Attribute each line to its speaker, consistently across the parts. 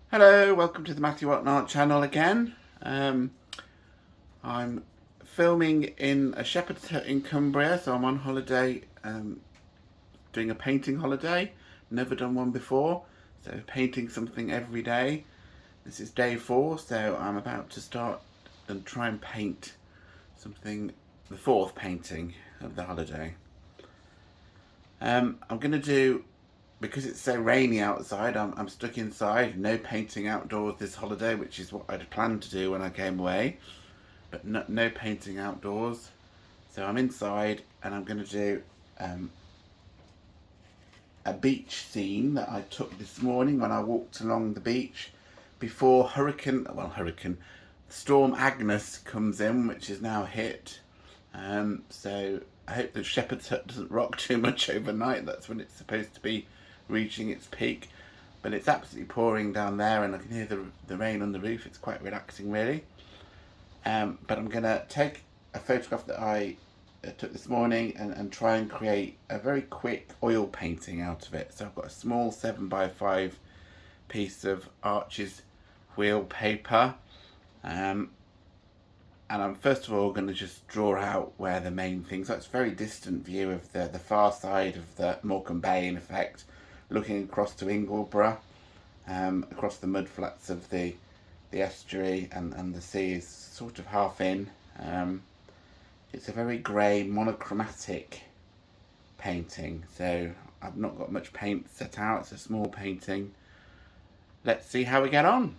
Speaker 1: Hello, welcome to the Matthew Watton Art channel again. I'm filming in a shepherd's hut in Cumbria, so I'm on holiday, doing a painting holiday. Never done one before, so painting something every day. This is day 4, so I'm about to start and try and paint something, the 4th painting of the holiday. I'm going to do, because it's so rainy outside, I'm stuck inside. No painting outdoors this holiday, which is what I'd planned to do when I came away. But no painting outdoors. So I'm inside and I'm going to do a beach scene that I took this morning when I walked along the beach before Storm Agnes comes in, which is now hit. So I hope the shepherd's hut doesn't rock too much overnight. That's when it's supposed to be reaching its peak. But it's absolutely pouring down there and I can hear the rain on the roof. It's quite relaxing, really. But I'm going to take a photograph that I took this morning and try and create a very quick oil painting out of it. So I've got a small 7x5 piece of Arches Huile Paper. And I'm first of all going to just draw out where the main things. So it's a very distant view of the far side of the Morecambe Bay, in effect, looking across to Ingleborough, across the mudflats of the estuary, and the sea is sort of half in. It's a very grey monochromatic painting, so I've not got much paint set out. It's a small painting. Let's see how we get on.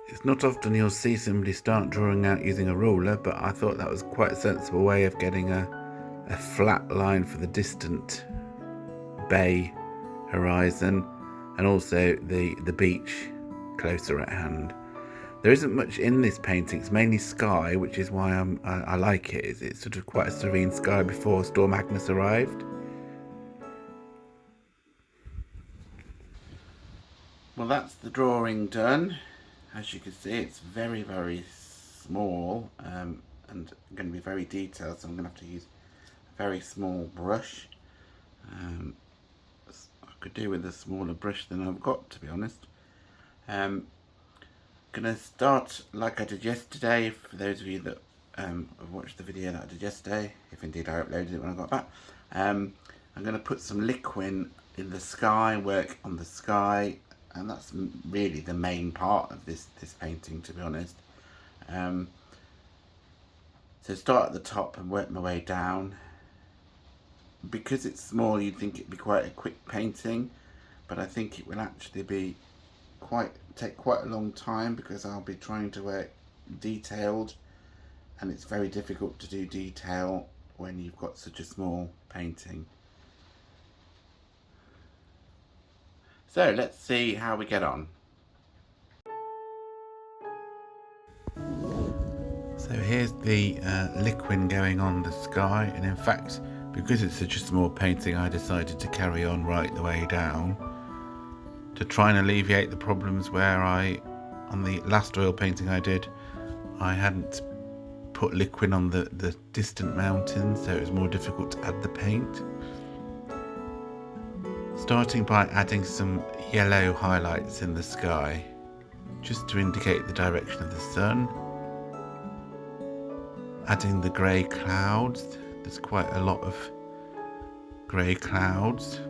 Speaker 1: It's not often you'll see somebody start drawing out using a ruler, but I thought that was quite a sensible way of getting a flat line for the distant bay horizon and also the beach closer at hand. There isn't much in this painting. It's mainly sky, which is why I like it. It's sort of quite a serene sky before Storm Agnes arrived. Well, that's the drawing done. As you can see, it's very, very small and going to be very detailed, so I'm going to have to use a very small brush. I could do with a smaller brush than I've got, to be honest. Going to start like I did yesterday, for those of you that have watched the video that I did yesterday, if indeed I uploaded it when I got back. I'm going to put some Liquin in the sky, work on the sky, and that's really the main part of this painting, to be honest. So start at the top and work my way down. Because it's small, you'd think it'd be quite a quick painting, but I think it will actually be take quite a long time, because I'll be trying to work detailed, and it's very difficult to do detail when you've got such a small painting. So let's see how we get on. So here's the Liquin going on the sky, and in fact, because it's such a small painting, I decided to carry on right the way down to try and alleviate the problems where on the last oil painting I did, I hadn't put Liquin on the distant mountains, so it was more difficult to add the paint. Starting by adding some yellow highlights in the sky, just to indicate the direction of the sun. Adding the grey clouds, there's quite a lot of grey clouds.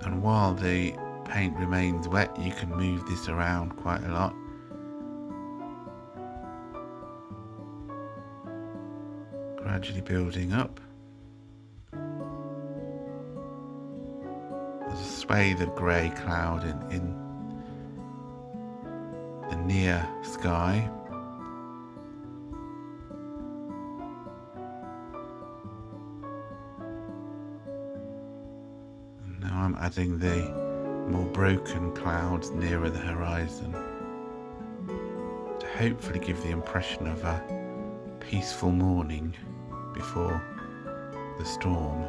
Speaker 1: And while the paint remains wet, you can move this around quite a lot. Gradually building up. There's a swathe of grey cloud in the near sky. And now I'm adding the more broken clouds nearer the horizon to hopefully give the impression of a peaceful morning before the storm.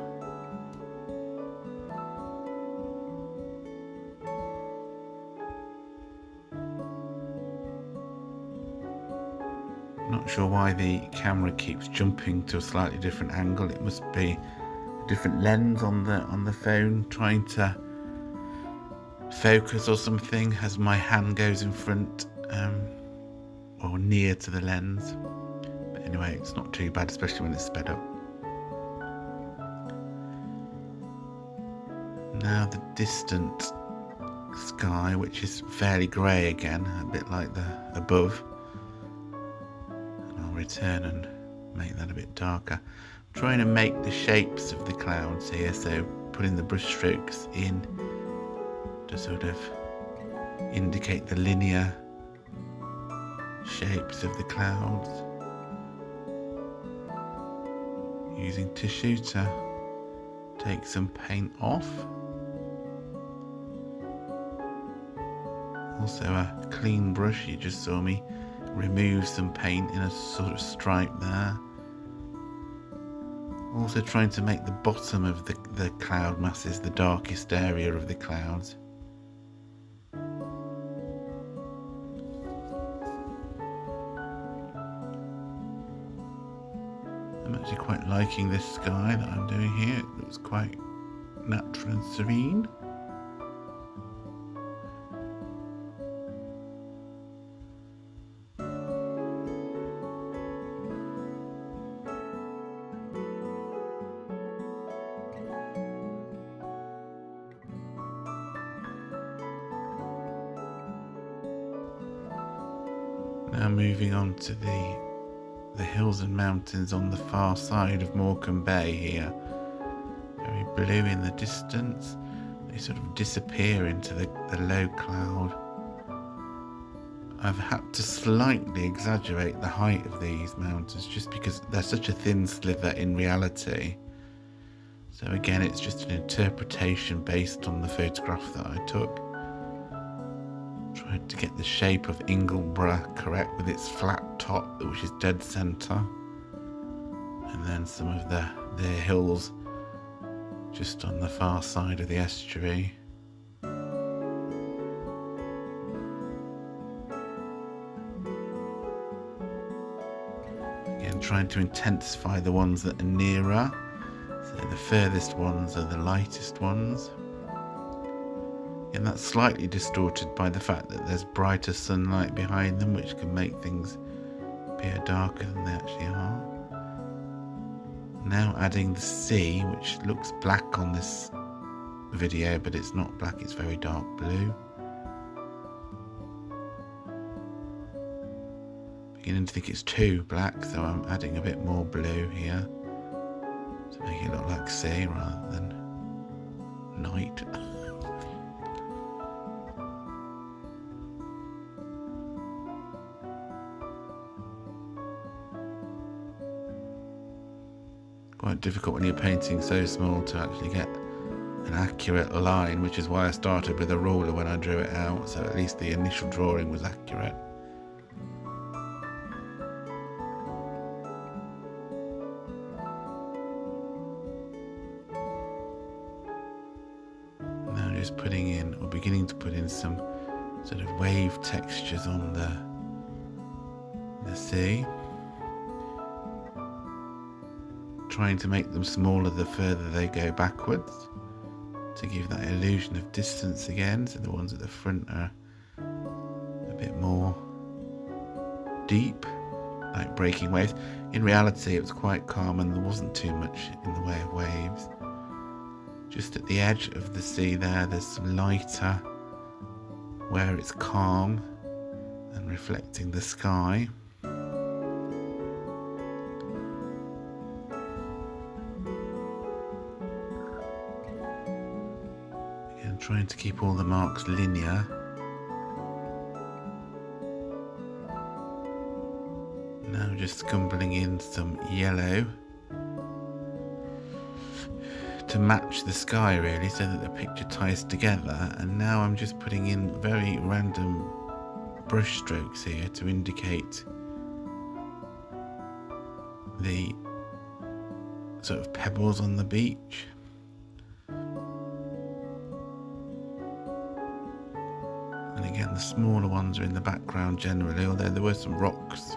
Speaker 1: Not sure why the camera keeps jumping to a slightly different angle. It must be a different lens on the phone, trying to focus or something as my hand goes in front or near to the lens. But anyway, it's not too bad, especially when it's sped up. Now the distant sky, which is fairly grey again, a bit like the above. And I'll return and make that a bit darker. I'm trying to make the shapes of the clouds here, so putting the brush strokes in to sort of indicate the linear shapes of the clouds. Using tissue to take some paint off. Also a clean brush, you just saw me remove some paint in a sort of stripe there. Also trying to make the bottom of the cloud masses the darkest area of the clouds. I'm actually quite liking this sky that I'm doing here. It looks quite natural and serene. Now moving on to the hills and mountains on the far side of Morecambe Bay here. Very blue in the distance. They sort of disappear into the low cloud. I've had to slightly exaggerate the height of these mountains just because they're such a thin slither in reality. So again, it's just an interpretation based on the photograph that I took. Tried to get the shape of Ingleborough correct with its flat top, which is dead centre, and then some of the hills just on the far side of the estuary. Again, trying to intensify the ones that are nearer, so the furthest ones are the lightest ones. And that's slightly distorted by the fact that there's brighter sunlight behind them, which can make things appear darker than they actually are. Now adding the sea, which looks black on this video, but it's not black, it's very dark blue. Beginning to think it's too black, so I'm adding a bit more blue here to make it look like sea rather than night. Quite difficult when you're painting so small to actually get an accurate line, which is why I started with a ruler when I drew it out, so at least the initial drawing was accurate. Now just putting in, or beginning to put in, some sort of wave textures on the sea. Trying to make them smaller the further they go backwards to give that illusion of distance again, so the ones at the front are a bit more deep, like breaking waves. In reality it was quite calm and there wasn't too much in the way of waves. Just at the edge of the sea there's some lighter where it's calm and reflecting the sky. Trying to keep all the marks linear. Now just scumbling in some yellow to match the sky really, so that the picture ties together. And now I'm just putting in very random brush strokes here to indicate the sort of pebbles on the beach. And again, the smaller ones are in the background generally, although there were some rocks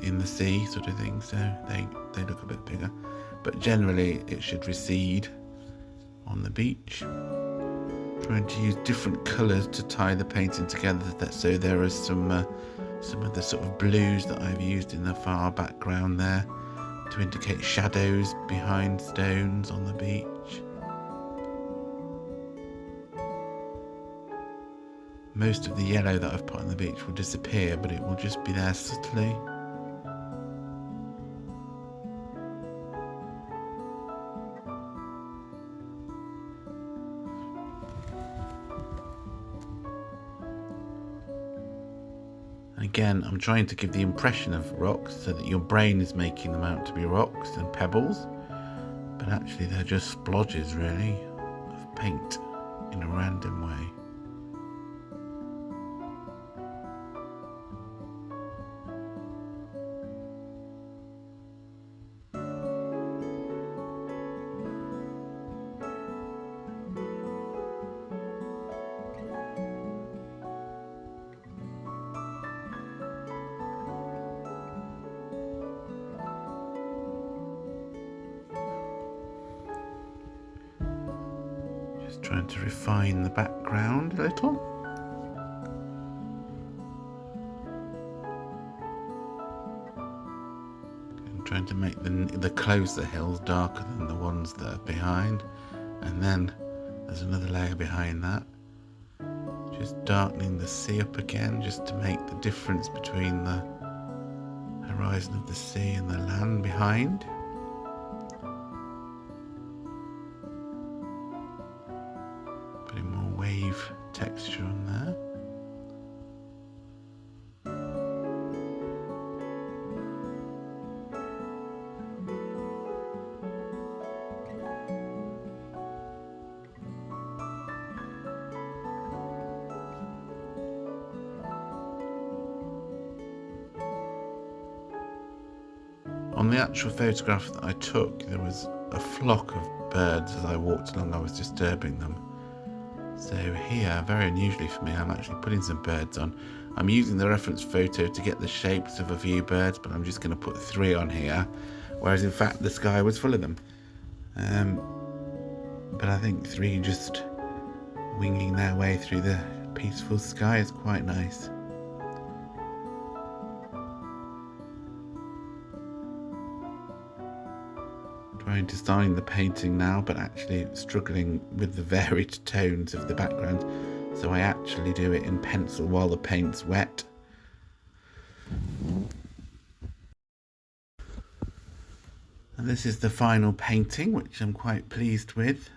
Speaker 1: in the sea sort of thing, so they look a bit bigger. But generally it should recede on the beach. Trying to use different colours to tie the painting together, so there are some of the sort of blues that I've used in the far background there to indicate shadows behind stones on the beach. Most of the yellow that I've put on the beach will disappear, but it will just be there subtly. Again, I'm trying to give the impression of rocks so that your brain is making them out to be rocks and pebbles, but actually they're just splodges really of paint in a random way. Trying to refine the background a little. I'm trying to make the closer hills darker than the ones that are behind. And then there's another layer behind that. Just darkening the sea up again, just to make the difference between the horizon of the sea and the land behind. More wave texture on there. On the actual photograph that I took, there was a flock of birds as I walked along. I was disturbing them. So here, very unusually for me, I'm actually putting some birds on. I'm using the reference photo to get the shapes of a few birds, but I'm just going to put 3 on here, whereas in fact the sky was full of them. But I think 3 just winging their way through the peaceful sky is quite nice. Trying to design the painting now, but actually struggling with the varied tones of the background, so I actually do it in pencil while the paint's wet. And this is the final painting, which I'm quite pleased with.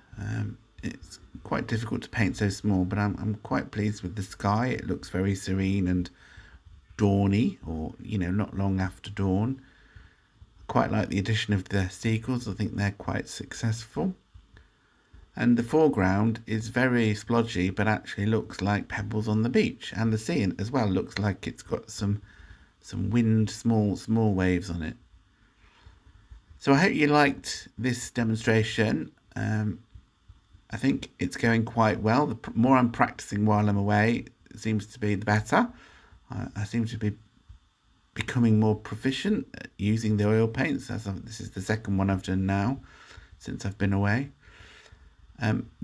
Speaker 1: It's quite difficult to paint so small, but I'm quite pleased with the sky. It looks very serene and dawny, or not long after dawn. Quite like the addition of the seagulls. I think they're quite successful. And the foreground is very splodgy, but actually looks like pebbles on the beach, and the sea as well looks like it's got some wind, small waves on it. So I hope you liked this demonstration. I think it's going quite well. The more I'm practicing while I'm away, it seems to be the better. I seem to be becoming more proficient at using the oil paints. This is the second one I've done now since I've been away.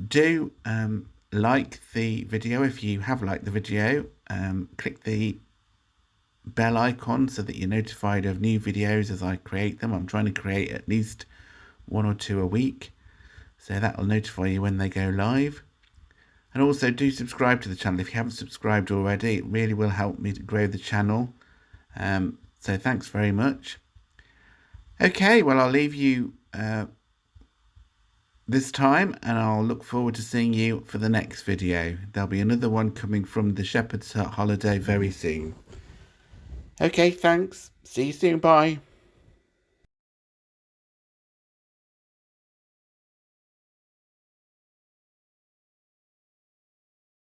Speaker 1: Do like the video if you have liked the video. Click the bell icon so that you're notified of new videos as I create them. I'm trying to create at least 1 or 2 a week, so that will notify you when they go live. And also do subscribe to the channel if you haven't subscribed already. It really will help me to grow the channel. So thanks very much. Okay, well, I'll leave you this time, and I'll look forward to seeing you for the next video. There'll be another one coming from the Shepherd's Hut holiday very soon. Okay, thanks. See you soon. Bye.